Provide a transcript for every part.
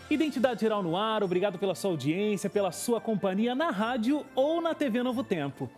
Identidade Geral no ar, obrigado pela sua audiência, pela sua companhia na rádio ou na TV Novo Tempo.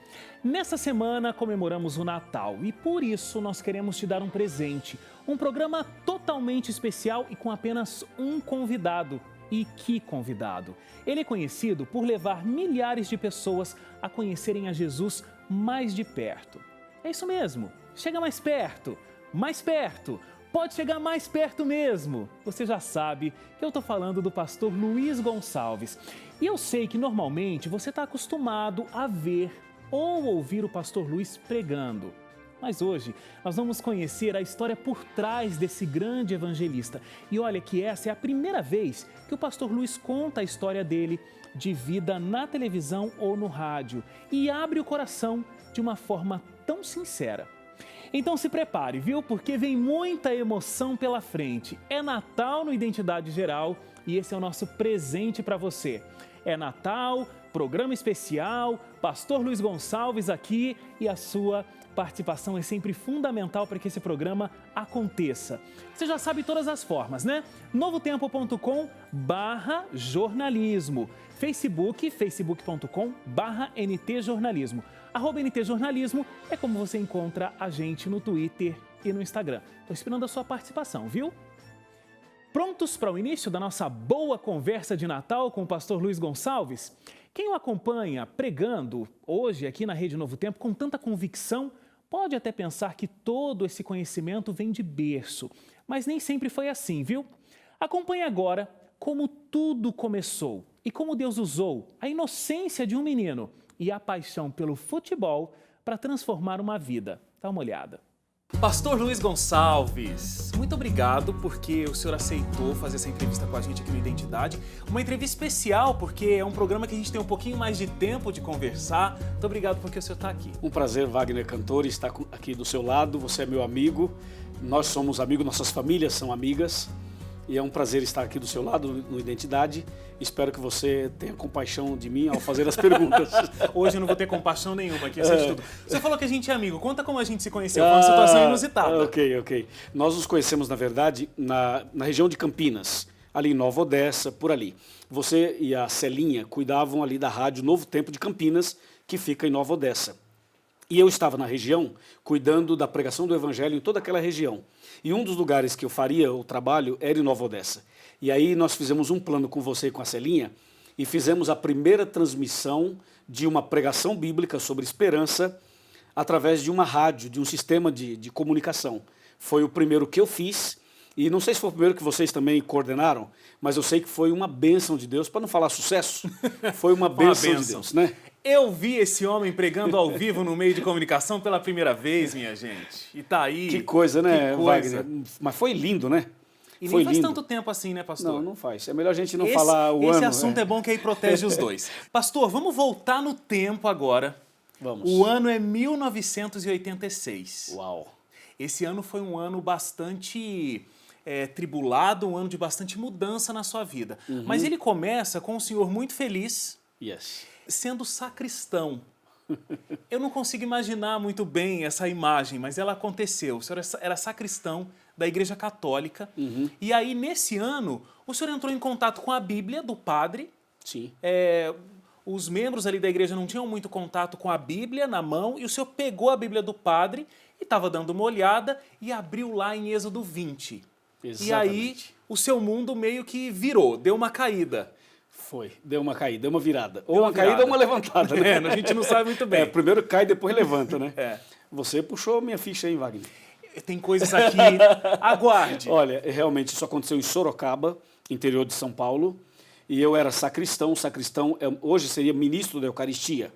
Nessa semana comemoramos o Natal e por isso nós queremos te dar um presente. Um programa totalmente especial e com apenas um convidado. E que convidado! Ele é conhecido por levar milhares de pessoas a conhecerem a Jesus mais de perto. É isso mesmo, chega mais perto, mais perto. Pode chegar mais perto mesmo. Você já sabe que eu estou falando do pastor Luiz Gonçalves. E eu sei que normalmente você está acostumado a ver ou ouvir o pastor Luiz pregando. Mas hoje nós vamos conhecer a história por trás desse grande evangelista. E olha que essa é a primeira vez que o pastor Luiz conta a história dele de vida na televisão ou no rádio e abre o coração de uma forma tão sincera. Então se prepare, viu? Porque vem muita emoção pela frente. É Natal no Identidade Geral e esse é o nosso presente para você. É Natal, programa especial, pastor Luiz Gonçalves aqui e a sua participação é sempre fundamental para que esse programa aconteça. Você já sabe todas as formas, né? novotempo.com/jornalismo, Facebook, facebook.com/ntjornalismo. @ntjornalismo é como você encontra a gente no Twitter e no Instagram. Estou esperando a sua participação, viu? Prontos para o início da nossa boa conversa de Natal com o pastor Luiz Gonçalves? Quem o acompanha pregando hoje aqui na Rede Novo Tempo com tanta convicção pode até pensar que todo esse conhecimento vem de berço, mas nem sempre foi assim, viu? Acompanhe agora como tudo começou e como Deus usou a inocência de um menino e a paixão pelo futebol para transformar uma vida. Dá uma olhada. Pastor Luiz Gonçalves, muito obrigado porque o senhor aceitou fazer essa entrevista com a gente aqui no Identidade. Uma entrevista especial porque é um programa que a gente tem um pouquinho mais de tempo de conversar. Muito obrigado porque o senhor está aqui. Um prazer, Wagner Cantor, estar aqui do seu lado. Você é meu amigo, nós somos amigos, nossas famílias são amigas. E é um prazer estar aqui do seu lado no Identidade. Espero que você tenha compaixão de mim ao fazer as perguntas. Hoje eu não vou ter compaixão nenhuma aqui, de tudo. Você falou que a gente é amigo. Conta como a gente se conheceu. Foi uma situação inusitada. Ok. Nós nos conhecemos, na verdade, na região de Campinas, ali em Nova Odessa, por ali. Você e a Celinha cuidavam ali da rádio Novo Tempo de Campinas, que fica em Nova Odessa. E eu estava na região, cuidando da pregação do evangelho em toda aquela região. E um dos lugares que eu faria o trabalho era em Nova Odessa. E aí nós fizemos um plano com você e com a Celinha e fizemos a primeira transmissão de uma pregação bíblica sobre esperança através de uma rádio, de um sistema de comunicação. Foi o primeiro que eu fiz e não sei se foi o primeiro que vocês também coordenaram, mas eu sei que foi uma bênção de Deus, para não falar sucesso, foi uma bênção de Deus, né? Eu vi esse homem pregando ao vivo no meio de comunicação pela primeira vez, minha gente. E tá aí. Que coisa, né, que coisa. Wagner? Mas foi lindo, né? E foi nem faz lindo. tanto tempo assim, né, pastor? Não faz. É melhor a gente não falar o ano. Esse assunto é bom que aí protege os dois. Pastor, vamos voltar no tempo agora. Vamos. O ano é 1986. Uau. Esse ano foi um ano bastante tribulado, um ano de bastante mudança na sua vida. Mas ele começa com um senhor muito feliz. Yes. Sendo sacristão. Eu não consigo imaginar muito bem essa imagem, mas ela aconteceu. O senhor era sacristão da Igreja Católica. E aí, nesse ano, o senhor entrou em contato com a Bíblia do padre. Sim. Os membros ali da igreja não tinham muito contato com a Bíblia na mão, e o senhor pegou a Bíblia do padre e estava dando uma olhada e abriu lá em Êxodo 20. Exatamente. E aí, o seu mundo meio que virou, deu uma caída. Foi, deu uma caída, deu uma virada. Ou uma caída ou uma levantada, né? A gente não sabe muito bem. Primeiro cai, depois levanta, né? Você puxou minha ficha, hein, Wagner? Tem coisas aqui, aguarde. Olha, realmente isso aconteceu em Sorocaba, interior de São Paulo, e eu era sacristão. Sacristão hoje seria ministro da Eucaristia.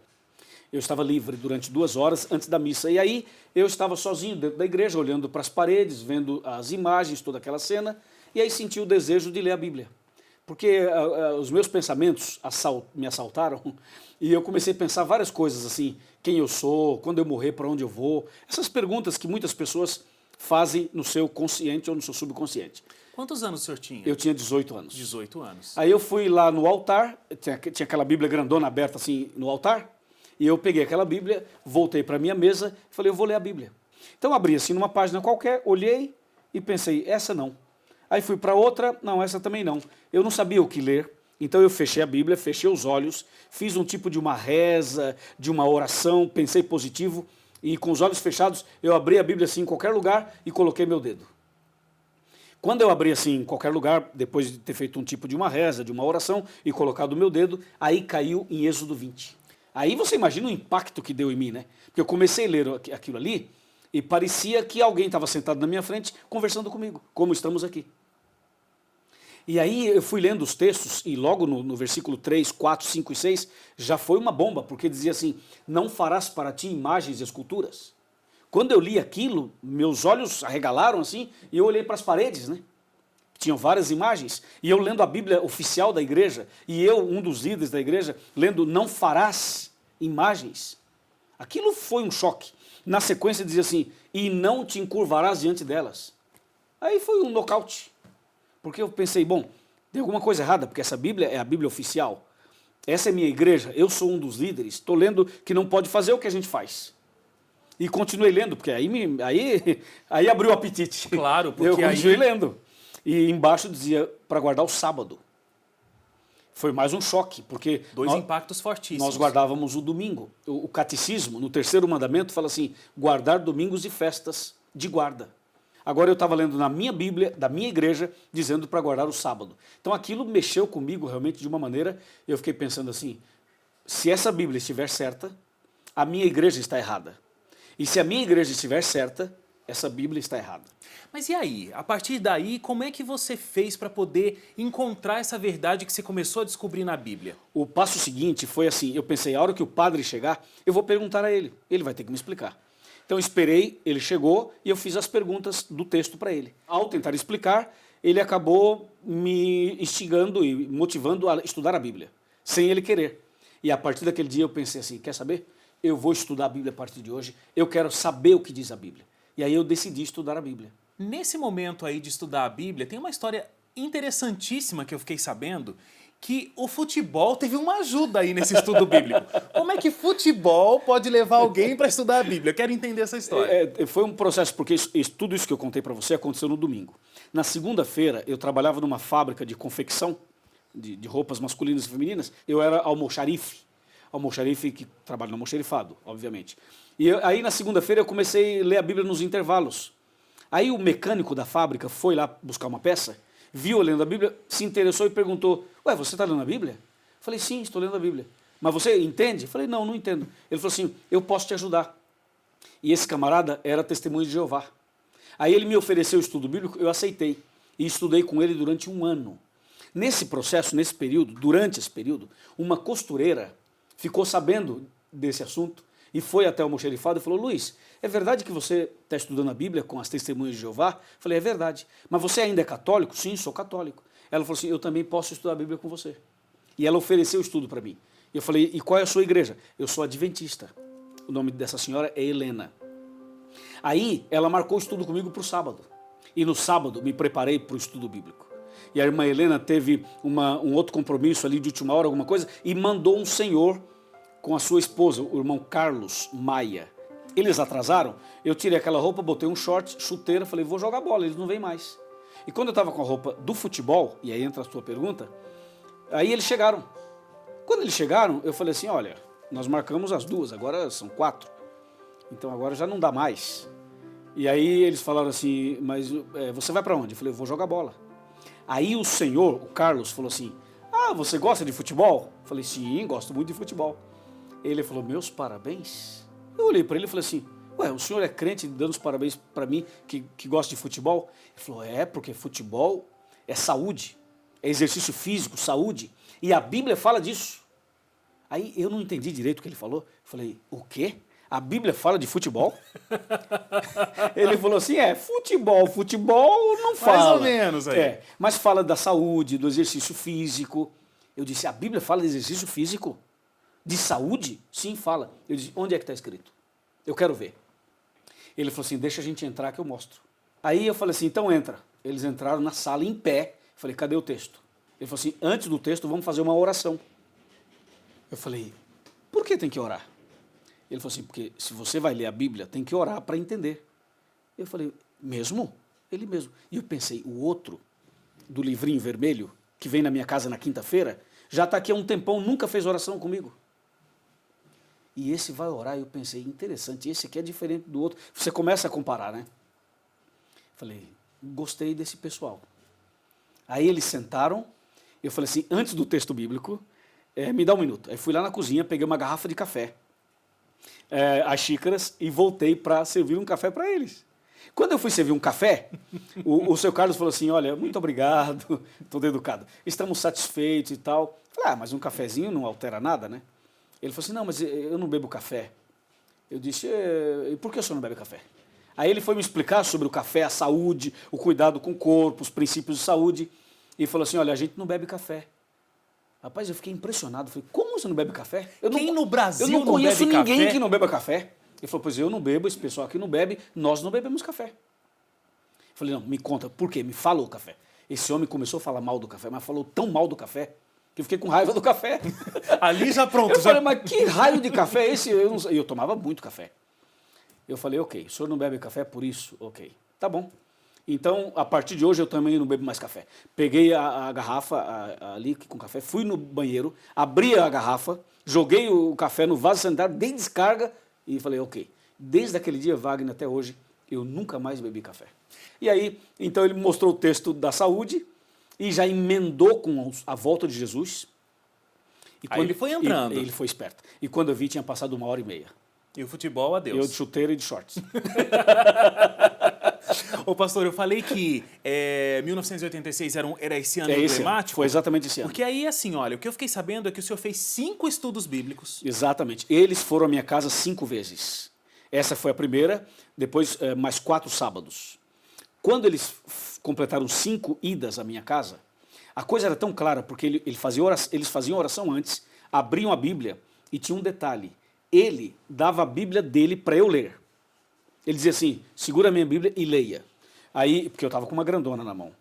Eu estava livre durante 2 horas antes da missa. E aí eu estava sozinho dentro da igreja, olhando para as paredes, vendo as imagens, toda aquela cena, e aí senti o desejo de ler a Bíblia. Porque os meus pensamentos me assaltaram e eu comecei a pensar várias coisas assim, quem eu sou, quando eu morrer, para onde eu vou. Essas perguntas que muitas pessoas fazem no seu consciente ou no seu subconsciente. Quantos anos o senhor tinha? Eu tinha 18 anos. 18 anos. Aí eu fui lá no altar, tinha aquela Bíblia grandona aberta assim no altar, e eu peguei aquela Bíblia, voltei para a minha mesa e falei, eu vou ler a Bíblia. Então abri assim numa página qualquer, olhei e pensei, essa não. Aí fui para outra, não, essa também não. Eu não sabia o que ler, então eu fechei a Bíblia, fechei os olhos, fiz um tipo de uma reza, de uma oração, pensei positivo, e com os olhos fechados eu abri a Bíblia assim em qualquer lugar e coloquei meu dedo. Quando eu abri assim em qualquer lugar, depois de ter feito um tipo de uma reza, de uma oração e colocado o meu dedo, aí caiu em Êxodo 20. Aí você imagina o impacto que deu em mim, né? Porque eu comecei a ler aquilo ali e parecia que alguém estava sentado na minha frente conversando comigo, como estamos aqui. E aí eu fui lendo os textos e logo no versículo 3, 4, 5 e 6 já foi uma bomba, porque dizia assim, não farás para ti imagens e esculturas. Quando eu li aquilo, meus olhos arregalaram assim e eu olhei para as paredes, né? Tinham várias imagens e eu lendo a Bíblia oficial da igreja e eu, um dos líderes da igreja, lendo não farás imagens. Aquilo foi um choque. Na sequência dizia assim, e não te encurvarás diante delas. Aí foi um nocaute. Porque eu pensei, bom, tem alguma coisa errada, porque essa Bíblia é a Bíblia oficial. Essa é minha igreja, eu sou um dos líderes, estou lendo que não pode fazer o que a gente faz. E continuei lendo, porque aí abriu o apetite. Claro, porque eu continuei lendo. E embaixo dizia para guardar o sábado. Foi mais um choque, porque dois impactos fortíssimos. Nós guardávamos o domingo. O catecismo, no terceiro mandamento, fala assim, guardar domingos e festas de guarda. Agora eu estava lendo na minha Bíblia, da minha igreja, dizendo para guardar o sábado. Então aquilo mexeu comigo realmente de uma maneira, eu fiquei pensando assim, se essa Bíblia estiver certa, a minha igreja está errada. E se a minha igreja estiver certa, essa Bíblia está errada. Mas e aí? A partir daí, como é que você fez para poder encontrar essa verdade que você começou a descobrir na Bíblia? O passo seguinte foi assim, eu pensei, a hora que o padre chegar, eu vou perguntar a ele vai ter que me explicar. Então eu esperei, ele chegou e eu fiz as perguntas do texto para ele. Ao tentar explicar, ele acabou me instigando e motivando a estudar a Bíblia, sem ele querer. E a partir daquele dia eu pensei assim, quer saber? Eu vou estudar a Bíblia a partir de hoje, eu quero saber o que diz a Bíblia. E aí eu decidi estudar a Bíblia. Nesse momento aí de estudar a Bíblia, tem uma história interessantíssima que eu fiquei sabendo, que o futebol teve uma ajuda aí nesse estudo bíblico. Como é que futebol pode levar alguém para estudar a Bíblia? Eu quero entender essa história. Foi um processo, porque tudo isso que eu contei para você aconteceu no domingo. Na segunda-feira, eu trabalhava numa fábrica de confecção de roupas masculinas e femininas. Eu era almoxarife. Almoxarife que trabalha no almoxarifado, obviamente. E aí na segunda-feira eu comecei a ler a Bíblia nos intervalos. Aí o mecânico da fábrica foi lá buscar uma peça, viu eu lendo a Bíblia, se interessou e perguntou, ué, você está lendo a Bíblia? Eu falei, sim, estou lendo a Bíblia. Mas você entende? Eu falei, não, não entendo. Ele falou assim, eu posso te ajudar. E esse camarada era testemunho de Jeová. Aí ele me ofereceu o estudo bíblico, eu aceitei. E estudei com ele durante 1 ano. Nesse processo, nesse período, durante esse período, uma costureira ficou sabendo desse assunto e foi até o almoxarifado e falou, Luiz, é verdade que você está estudando a Bíblia com as testemunhas de Jeová? Eu falei, é verdade. Mas você ainda é católico? Sim, sou católico. Ela falou assim, eu também posso estudar a Bíblia com você. E ela ofereceu o estudo para mim. E eu falei, e qual é a sua igreja? Eu sou adventista. O nome dessa senhora é Helena. Aí ela marcou o estudo comigo para o sábado. E no sábado me preparei para o estudo bíblico. E a irmã Helena teve um outro compromisso ali de última hora, alguma coisa, e mandou um senhor com a sua esposa, o irmão Carlos Maia. Eles atrasaram, eu tirei aquela roupa, botei um short, chuteira, falei, vou jogar bola, eles não vêm mais. E quando eu estava com a roupa do futebol, e aí entra a sua pergunta, aí eles chegaram. Quando eles chegaram, eu falei assim, olha, nós marcamos as 2, agora são 4. Então agora já não dá mais. E aí eles falaram assim, mas você vai para onde? Eu falei, eu vou jogar bola. Aí o senhor, o Carlos, falou assim, ah, você gosta de futebol? Eu falei, sim, gosto muito de futebol. Ele falou, meus parabéns. Eu olhei para ele e falei assim, ué, o senhor é crente dando os parabéns para mim que gosta de futebol? Ele falou, porque futebol é saúde, é exercício físico, saúde, e a Bíblia fala disso. Aí eu não entendi direito o que ele falou, eu falei, o quê? A Bíblia fala de futebol? Ele falou assim, futebol não fala. Mais ou menos aí. Mas fala da saúde, do exercício físico. Eu disse, a Bíblia fala de exercício físico? De saúde? Sim, fala. Eu disse, onde é que está escrito? Eu quero ver. Ele falou assim, deixa a gente entrar que eu mostro. Aí eu falei assim, então entra. Eles entraram na sala em pé. Eu falei, cadê o texto? Ele falou assim, antes do texto vamos fazer uma oração. Eu falei, por que tem que orar? Ele falou assim, porque se você vai ler a Bíblia, tem que orar para entender. Eu falei, mesmo? Ele mesmo. E eu pensei, o outro do livrinho vermelho, que vem na minha casa na quinta-feira, já está aqui há um tempão, nunca fez oração comigo. E esse vai orar, eu pensei, interessante, esse aqui é diferente do outro. Você começa a comparar, né? Falei, gostei desse pessoal. Aí eles sentaram, eu falei assim, antes do texto bíblico, me dá um minuto. Aí fui lá na cozinha, peguei uma garrafa de café, as xícaras, e voltei para servir um café para eles. Quando eu fui servir um café, o seu Carlos falou assim, olha, muito obrigado, todo educado, estamos satisfeitos e tal. Falei, mas um cafezinho não altera nada, né? Ele falou assim, não, mas eu não bebo café. Eu disse, e por que o senhor não bebe café? Aí ele foi me explicar sobre o café, a saúde, o cuidado com o corpo, os princípios de saúde, e falou assim, olha, a gente não bebe café. Rapaz, eu fiquei impressionado, falei, como você não bebe café? Quem no Brasil não conheço bebe ninguém café? que não beba café. Ele falou, pois eu não bebo, esse pessoal aqui não bebe, nós não bebemos café. Eu falei, não, me conta, por quê? Me fala o café. Esse homem começou a falar mal do café, mas falou tão mal do café, que eu fiquei com raiva do café. Ali já pronto. Eu falei, mas que raio de café é esse? Eu tomava muito café. Eu falei, ok, o senhor não bebe café por isso? Ok, tá bom. Então, a partir de hoje, eu também não bebo mais café. Peguei a garrafa ali com café, fui no banheiro, abri a garrafa, joguei o café no vaso sanitário, dei descarga e falei, ok. Desde aquele dia, Wagner, até hoje, eu nunca mais bebi café. E aí, então ele me mostrou o texto da saúde e já emendou com a volta de Jesus. E aí ele foi entrando. Ele foi esperto. E quando eu vi, tinha passado 1h30. E o futebol, adeus. Eu de chuteira e de shorts. Ô pastor, eu falei que 1986 era esse ano emblemático. Foi exatamente esse ano. Porque aí, assim, olha, o que eu fiquei sabendo é que o senhor fez 5 estudos bíblicos. Exatamente. Eles foram à minha casa 5 vezes. Essa foi a primeira, depois mais 4 sábados. Quando eles completaram 5 idas à minha casa, a coisa era tão clara, porque eles faziam oração antes, abriam a Bíblia e tinha um detalhe. Ele dava a Bíblia dele para eu ler. Ele dizia assim, segura a minha Bíblia e leia. Aí, porque eu estava com uma grandona na mão.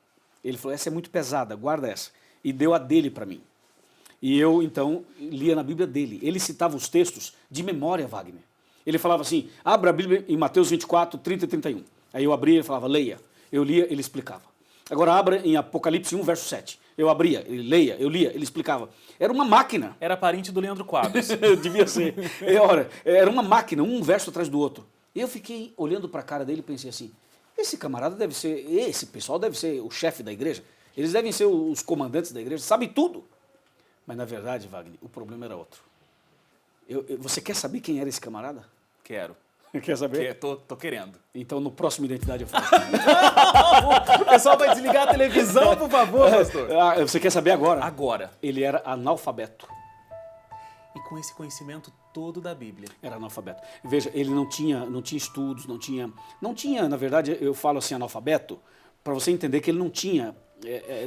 Ele falou, essa é muito pesada, guarda essa. E deu a dele para mim. E eu, então, lia na Bíblia dele. Ele citava os textos de memória, Wagner. Ele falava assim, abra a Bíblia em Mateus 24, 30 e 31. Aí eu abria e falava, leia. Eu lia, ele explicava. Agora abra em Apocalipse 1, verso 7. Eu abria, ele leia, eu lia, ele explicava. Era uma máquina. Era parente do Leandro Quadros. Devia ser. Era uma máquina, um verso atrás do outro. E eu fiquei olhando para a cara dele e pensei assim, esse pessoal deve ser o chefe da igreja, eles devem ser os comandantes da igreja, sabem tudo. Mas na verdade, Wagner, o problema era outro. Você quer saber quem era esse camarada? Quero. Quer saber? Tô querendo. Então no próximo Identidade eu falo. O pessoal vai desligar a televisão, por favor, pastor. Você quer saber agora? Agora. Ele era analfabeto. E com esse conhecimento todo da Bíblia. Era analfabeto. Veja, ele não tinha estudos, não tinha, na verdade, eu falo assim, analfabeto, para você entender que ele não tinha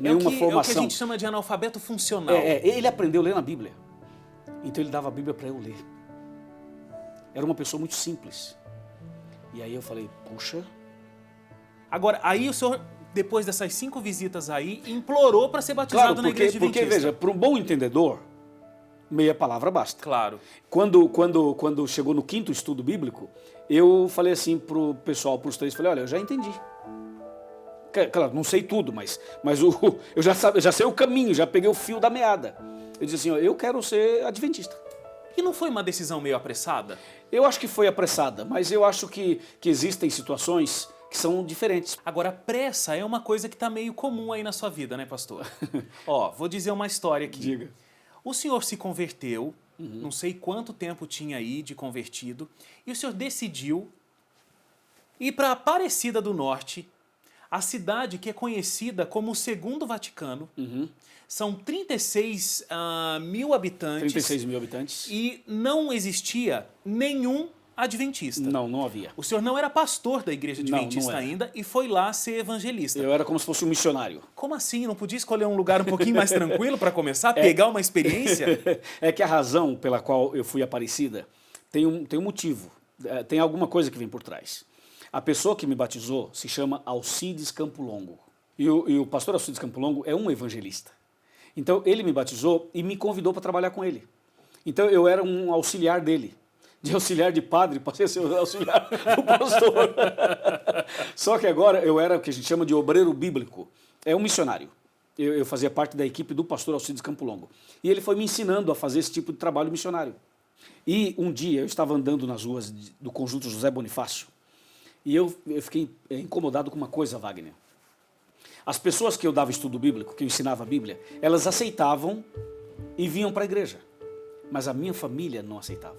nenhuma formação. É o que a gente chama de analfabeto funcional. Ele aprendeu a ler na Bíblia. Então ele dava a Bíblia para eu ler. Era uma pessoa muito simples. E aí eu falei, puxa. Agora, aí o senhor, depois dessas 5 visitas aí, implorou para ser batizado na igreja adventista. Porque, veja, para um bom entendedor, meia palavra basta. Claro. Quando chegou no 5º estudo bíblico, eu falei assim pro pessoal, pros 3, falei, olha, eu já entendi. Claro, não sei tudo, mas eu já sei o caminho, já peguei o fio da meada. Eu disse assim, ó, eu quero ser adventista. E não foi uma decisão meio apressada? Eu acho que foi apressada, mas eu acho que existem situações que são diferentes. Agora, pressa é uma coisa que está meio comum aí na sua vida, né, pastor? Ó, vou dizer uma história aqui. Diga. O senhor se converteu, não sei quanto tempo tinha aí de convertido, e o senhor decidiu ir para Aparecida do Norte, a cidade que é conhecida como o Segundo Vaticano. São 36 mil habitantes. 36 mil habitantes. E não existia nenhum adventista. Não havia. O senhor não era pastor da igreja adventista não era. ainda e foi lá ser evangelista. Eu era como se fosse um missionário. Como assim? Não podia escolher um lugar um pouquinho mais tranquilo para começar, pegar uma experiência? É que a razão pela qual eu fui a Aparecida tem um motivo, tem alguma coisa que vem por trás. A pessoa que me batizou se chama Alcides Campo Longo. E o pastor Alcides Campo Longo é um evangelista. Então ele me batizou e me convidou para trabalhar com ele. Então eu era um auxiliar dele. De auxiliar de padre, passei a ser auxiliar do pastor. Só que agora eu era o que a gente chama de obreiro bíblico. É um missionário. Eu fazia parte da equipe do pastor Alcides Campo Longo. E ele foi me ensinando a fazer esse tipo de trabalho missionário. E um dia eu estava andando nas ruas do Conjunto José Bonifácio e eu fiquei incomodado com uma coisa, Wagner. As pessoas que eu dava estudo bíblico, que eu ensinava a Bíblia, elas aceitavam e vinham para a igreja. Mas a minha família não aceitava.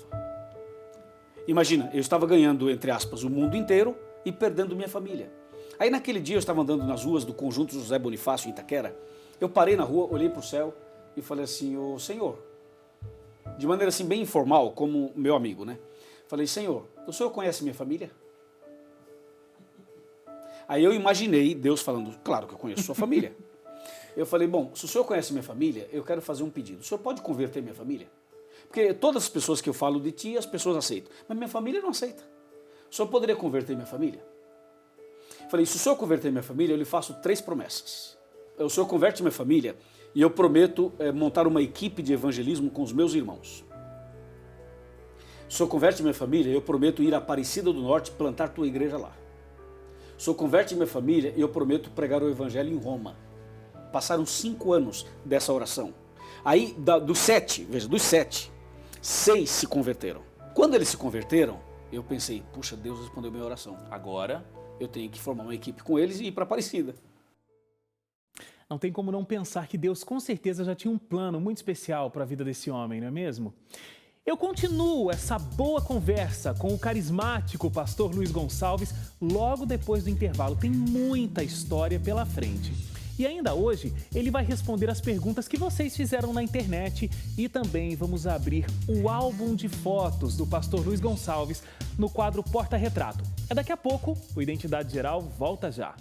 Imagina, eu estava ganhando, entre aspas, o mundo inteiro e perdendo minha família. Aí naquele dia eu estava andando nas ruas do Conjunto José Bonifácio, em Itaquera. Eu parei na rua, olhei para o céu e falei assim: ô Senhor, de maneira assim bem informal, como meu amigo, né? Falei: Senhor, o Senhor conhece minha família? Aí eu imaginei Deus falando: claro que eu conheço sua família. Eu falei: bom, se o Senhor conhece minha família, eu quero fazer um pedido. O Senhor pode converter minha família? Porque todas as pessoas que eu falo de ti, as pessoas aceitam. Mas minha família não aceita. O Senhor poderia converter minha família? Eu falei: se o Senhor converter minha família, eu lhe faço 3 promessas. O Senhor converte minha família e eu prometo montar uma equipe de evangelismo com os meus irmãos. O Senhor converte minha família, eu prometo ir a Aparecida do Norte plantar tua igreja lá. O Senhor converte minha família e eu prometo pregar o evangelho em Roma. Passaram 5 anos dessa oração. Aí, dos 7, 6 se converteram. Quando eles se converteram, eu pensei: puxa, Deus respondeu minha oração. Agora eu tenho que formar uma equipe com eles e ir para Aparecida. Não tem como não pensar que Deus com certeza já tinha um plano muito especial para a vida desse homem, não é mesmo? Eu continuo essa boa conversa com o carismático pastor Luiz Gonçalves logo depois do intervalo. Tem muita história pela frente. E ainda hoje, ele vai responder as perguntas que vocês fizeram na internet e também vamos abrir o álbum de fotos do pastor Luiz Gonçalves no quadro Porta Retrato. É daqui a pouco, o Identidade Geral volta já.